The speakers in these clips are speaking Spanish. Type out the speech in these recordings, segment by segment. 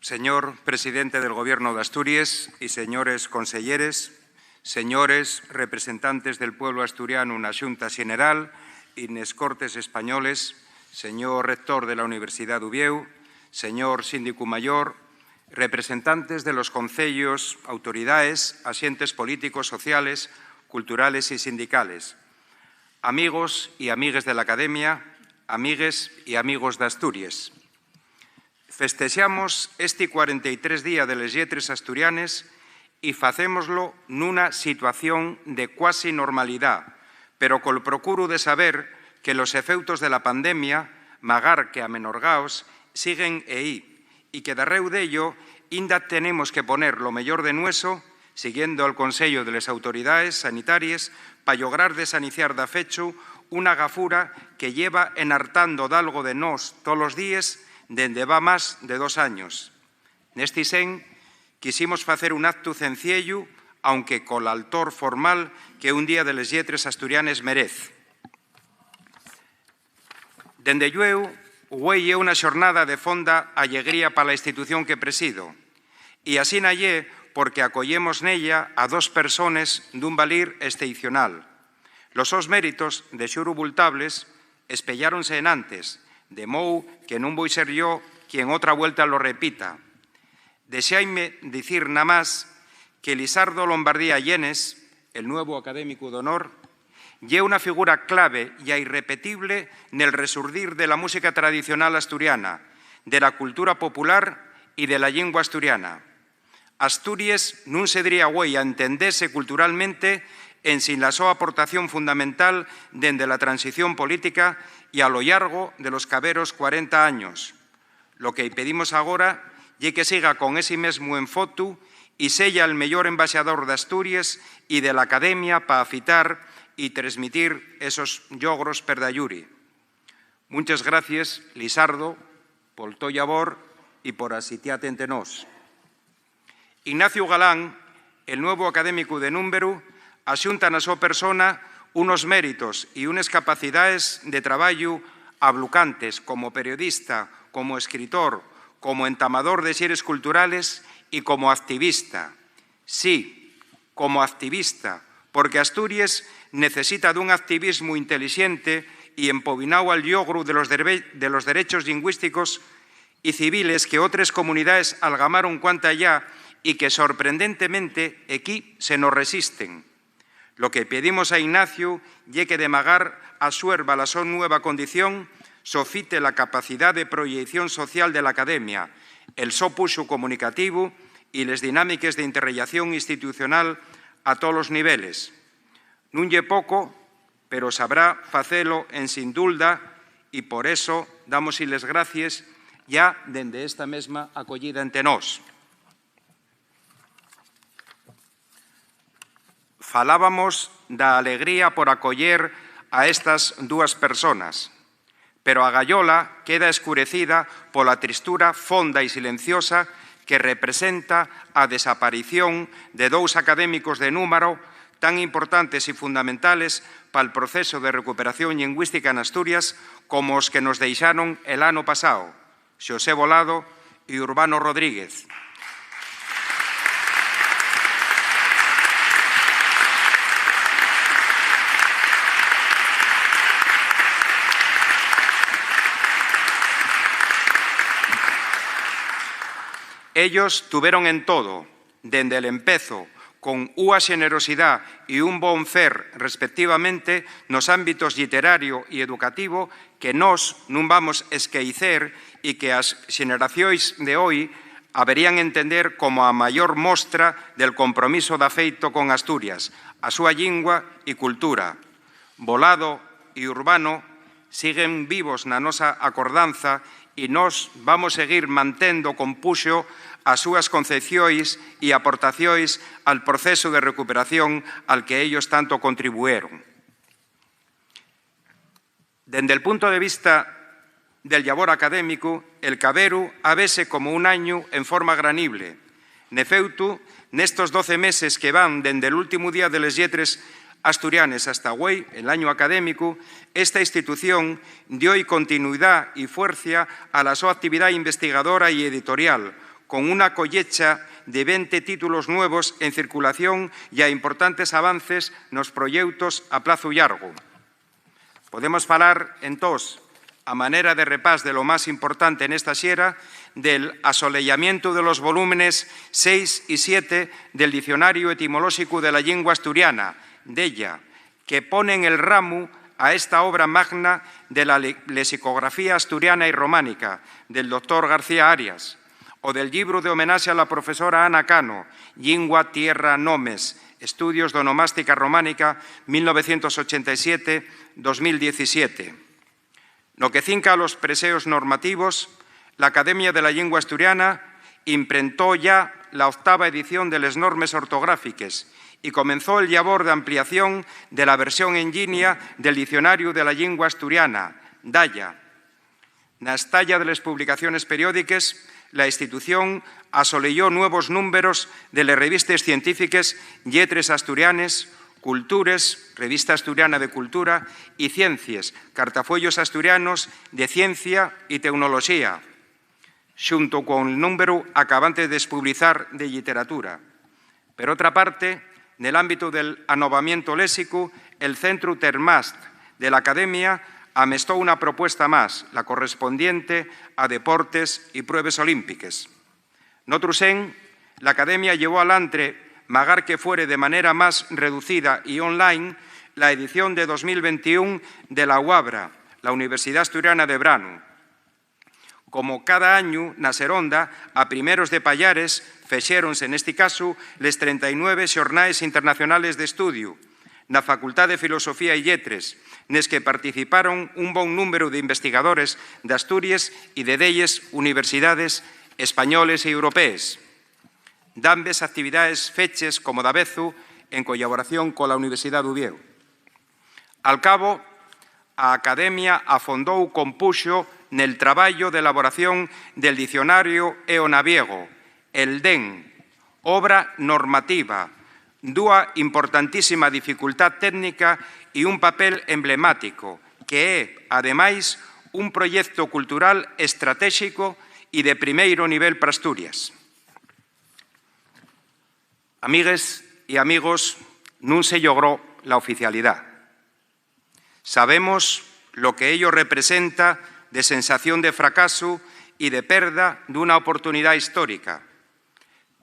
Señor presidente del Gobierno de Asturias y señores conselleres, señores representantes del pueblo asturiano na Xunta Xeneral y nes Cortes Españoles, señor rector de la Universidad de Uvieu, señor síndico mayor, representantes de los concellos, autoridades, asientes políticos, sociales, culturales y sindicales, amigos y amigues de la Academia, amigues y amigos de Asturias. Festexamos este 43 día de les Lletres asturianes y facémoslo nunha situación de cuasi normalidad, pero col procuro de saber que los efeutos de la pandemia, magar que amenorgaos, siguen aí, y que darreu dello inda tenemos que poner lo mellor de nueso, siguiendo el consello de les autoridades sanitarias, pa lograr desaniciar da fecho unha gafura que lleva enhartando d'algo de nós tolos días dende va máis de 2 años. Neste sen, quisimos facer un acto sencillo, aunque col altor formal que un día de les Lletres asturianes merece. Dende llueu, güei é unha xornada de fonda alegría para a institución que presido, e así nallé porque acollemos nella a 2 personas dun valir excepcional. Los sos méritos de xuro bultables espelláronse en antes, de mou que non voi ser yo quien outra vuelta lo repita. Desexaime dicir na más que Lisardo Lombardía Llenes, el nuevo académico de honor, lle unha figura clave e irrepetible nel resurdir de la música tradicional asturiana, de la cultura popular e de la lingua asturiana. Asturias non se diría güey a entendese culturalmente en sin la súa aportación fundamental dende la transición política e a lo largo de los caberos 40 años. Lo que pedimos agora é que siga con ese mesmo enfotu e sella el mellor embaixador de Asturias e de la Academia para afitar e transmitir esos logros per dayuri. Muchas gracias, Lisardo, por to labor e por asitiate entre nós. Ignacio Galán, el nuevo académico de Númbero, axunta na súa persona unos méritos e unas capacidades de traballo ablucantes como periodista, como escritor, como entamador de xeres culturales e como activista. Sí, como activista, porque Asturias necesita dun activismo inteligente e empobinado al logro de los derechos lingüísticos y civiles que otras comunidades algamaron cuanta allá y que sorprendentemente aquí se nos resisten. Lo que pedimos a Ignacio é que de magar asuerva la súa nueva condición sofite la capacidad de proyección social de la Academia, el so puxo comunicativo y les dinámicas de interrelación institucional a todos os niveles. Non lle pouco, pero sabrá facelo en sin dulda e por eso damos les gracias ya dende esta mesma acollida ante nós. Falábamos da alegría por acoller a estas 2 personas, pero a gaiola queda escurecida pola tristura fonda e silenciosa que representa a desaparición de 2 académicos de número tan importantes e fundamentales para o proceso de recuperación lingüística en Asturias como os que nos deixaron el ano pasado, Xosé Volado e Urbano Rodríguez. Ellos tuvieron en todo, dende el empezo, con unha xenerosidade e un bon fer, respectivamente, nos ámbitos literario e educativo que nós non vamos esquecer e que as xeneracións de hoy haberían entender como a maior mostra del compromiso da feito con Asturias, a súa lingua e cultura. Volado e Urbano siguen vivos na nosa acordanza e nós vamos seguir mantendo con puxo as súas concepcións e aportacións al proceso de recuperación al que ellos tanto contribuyeron. Dende el punto de vista del labor académico, el cabero avese como un año en forma granible. Nefeutu, nestos 12 meses que van dende el último día de les Lletres asturianes hasta güey, el año académico, esta institución dio continuidad y fuerza a la súa actividad investigadora y editorial, con una cosecha de 20 títulos nuevos en circulación e a importantes avances nos proxectos a plazo largo. Podemos falar, entós, a manera de repás de lo más importante en esta xera, del asolellamiento de los volúmenes 6 y 7 del Diccionario Etimolóxico de la Lengua Asturiana, d'ella, que ponen el ramo a esta obra magna de la lexicografía asturiana y románica del doctor García Arias, o del libro de homenaxe a la profesora Ana Cano, Lingua, Tierra, Nomes, Estudios de Onomástica Románica, 1987-2017. No que cinca a los preseos normativos, la Academia de la Lengua Asturiana imprentó ya la 8ª edición de les normes ortográfiques y comenzó el labor de ampliación de la versión en línea del Diccionario de la Lengua Asturiana, DALLA. Na estalla de les publicaciones periódiques, la institución asoleyó nuevos números de las revistas científicas Lletres Asturianes, Cultures, Revista Asturiana de Cultura, y Ciencias, cartafollos asturianos de Ciencia y Tecnoloxía, xunto con el número acabante de despublicar de Literatura. Por otra parte, en el ámbito del anovamiento léxico, el Centro Termast de la Academia amestó una propuesta más, la correspondiente a deportes y pruebas olímpicas. Noutro sen, la Academia llevó adelante, magar que fuere de manera más reducida y online, la edición de 2021 de la UABRA, la Universidad Asturiana de Brano. Como cada año, na Seronda, a primeros de Pallares, fexéronse, neste caso, les 39 xornais internacionales de estudio, na Facultad de Filosofía e Lletres, nes que participaron un bon número de investigadores de Asturias e de delles universidades españoles e europeas. Dambes actividades feches como Davezu en colaboración cola Universidade de Oviedo. Al cabo, a Academia afondou con puxo nel traballo de elaboración del Dicionario eonaviego, el DEN, obra normativa, dunha importantísima dificultad técnica e un papel emblemático, que é, ademais, un proxecto cultural estratégico e de primeiro nivel para Asturias. Amigues e amigos, non se logró la oficialidad. Sabemos lo que ello representa de sensación de fracaso y de perda dunha oportunidade histórica.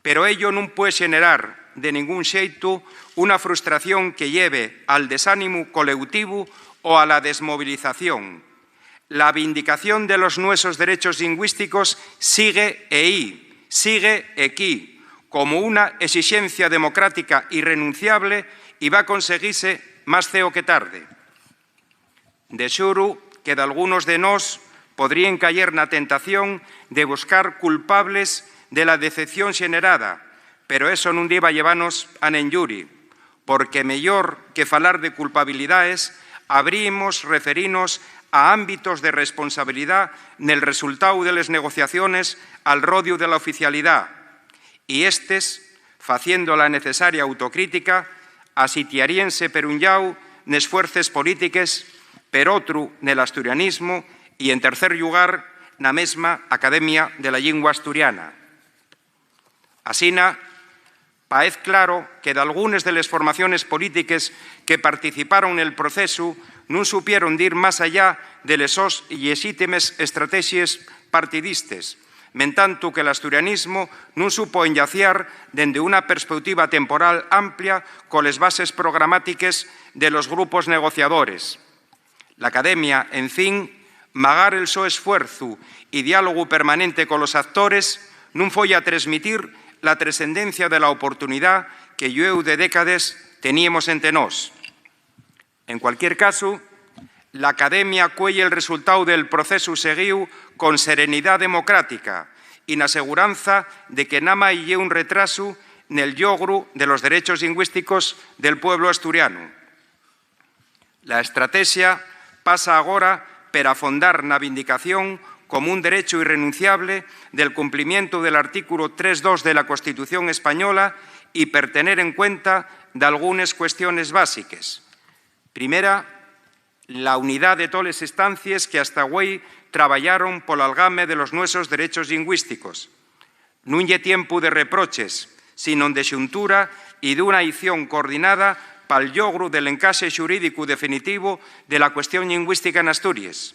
Pero ello non puede generar de ningún xeito unha frustración que lleve al desánimo colectivo o a la desmovilización. La vindicación de los nuestros derechos lingüísticos sigue aquí, como una exigencia democrática irrenunciable y va a conseguirse más ceo que tarde. De xuro que de algunos de nós podrían caer na tentación de buscar culpables de la decepción xenerada, pero eso non deba llevarnos a nenlluri, porque mellor que falar de culpabilidades, abrimos referinos a ámbitos de responsabilidad nel resultado de las negociaciones al rodio de la oficialidad, y estes, faciendo la necesaria autocrítica, asitiaríense per un llau nes fuerzas políticas, per outro nel asturianismo e, en tercer lugar, na mesma Academia de la Lingua Asturiana. Asina, paez claro que de algunas de las formaciones políticas que participaron en el proceso non supieron ir más allá de les sos lexítimes estrategias partidistas, mentanto que el asturianismo non supo enllaciar dende unha perspectiva temporal amplia coles bases programáticas de los grupos negociadores. La Academia, en fin, magar el so esfuerzo y diálogo permanente con los actores, non foi a transmitir la trascendencia de la oportunidad que llueu de décadas teníamos entre nós. En cualquier caso, la Academia cuelle el resultado del proceso seguiu con serenidad democrática y na seguranza de que nama lle un retraso nel logro de los derechos lingüísticos del pueblo asturiano. La estrategia pasa agora per afondar na vindicación como un derecho irrenunciable del cumplimiento del artículo 3.2 de la Constitución española y per tener en cuenta de algunas cuestiones básicas. Primera, la unidad de todas las instancias que hasta hoy traballaron polo algame de los nuestros derechos lingüísticos. non lle tiempo de reproches, sino de xuntura e dunha acción coordinada para el logro del encaxe xurídico definitivo de la cuestión lingüística en Asturias.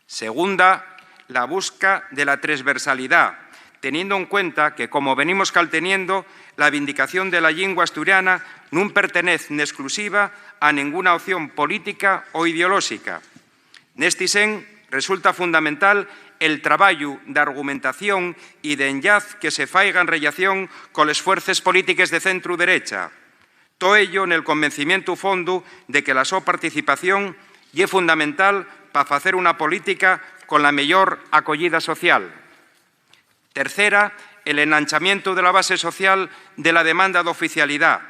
Segunda, la busca de la transversalidad, teniendo en cuenta que, como venimos calteniendo, la vindicación de la lengua asturiana non pertenece en exclusiva a ninguna opción política ou ideolóxica. Neste sen, resulta fundamental el traballo de argumentación e de enllaz que se faiga en relación con las fuerzas políticas de centro-derecha. Todo ello en el convencimiento fondo de que la súa participación é fundamental para facer unha política con la mellor acollida social. Tercera, el enanchamiento de la base social de la demanda de oficialidad.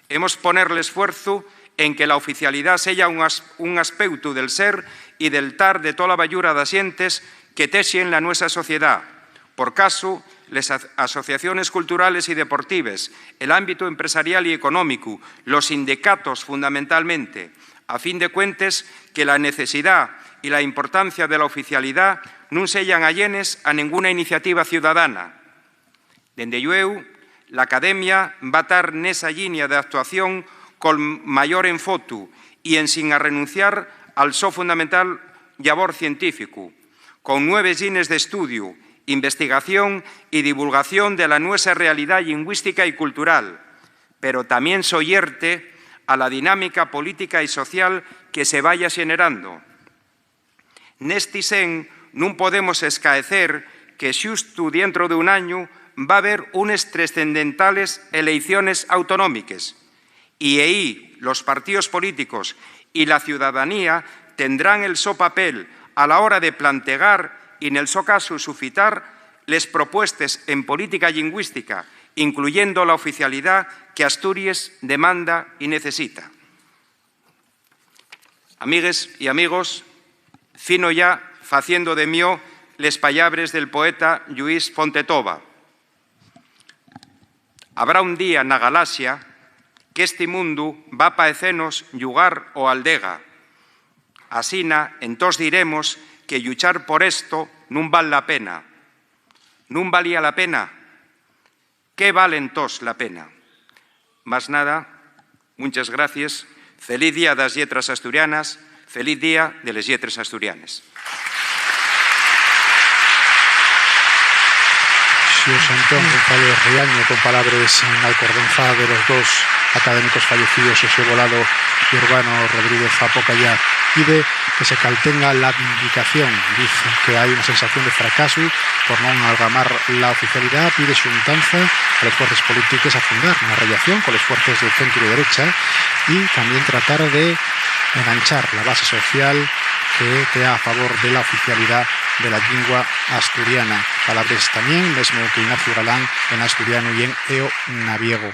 Hemos ponerle esfuerzo en que la oficialidad sea un aspecto del ser y del tar de toda la vallura de asientes que texen la nuestra sociedad. Por caso, las asociaciones culturales y deportivas, el ámbito empresarial y económico, los sindicatos fundamentalmente, a fin de cuentas que la necesidad y la importancia de la oficialidad non sean allenes a ninguna iniciativa ciudadana. Dende llueu, la Academia va a estar nesa línea de actuación con mayor enfoque y en sin a renunciar al so fundamental labor científico, con 9 líneas de estudio, investigación y divulgación de la nuestra realidad lingüística y cultural, pero también soyerte a la dinámica política y social que se vaya generando. Neste sen, non podemos escaecer que xusto dentro de un año va a haber unas trascendentales elecciones autonómicas y ahí los partidos políticos y la ciudadanía tendrán el so papel a la hora de plantear y, en el so caso, suscitar les propuestas en política lingüística, incluyendo la oficialidad que Asturias demanda y necesita. Amigues y amigos, fino ya faciendo de mío les pallabres del poeta Lluís Fontetoba. Habrá un día na galaxia que este mundo va a paecenos llugar o aldega. Asina, entós diremos que luchar por esto non val la pena. Non valía la pena? ¿Qué vale entós la pena? Más nada, muchas gracias. Feliz día das Lletras Asturianas, feliz día de les Lletres Asturianes. Xos Antón González Riaño, con palabras en alcordenza de los dos académicos fallecidos, Xosé Volado y Urbano Rodríguez Zapocayá, pide que se caltenga la vindicación. Dice que hay una sensación de fracaso por no amalgamar la oficialidad, pide xuntanza a las fuerzas políticas a fundar una relación con las fuerzas del centro y derecha y también tratar de enganchar la base social que tea a favor de la oficialidad de la lingua asturiana. Palabras también, mesmo que Ignacio Galán en asturiano y en eo naviego.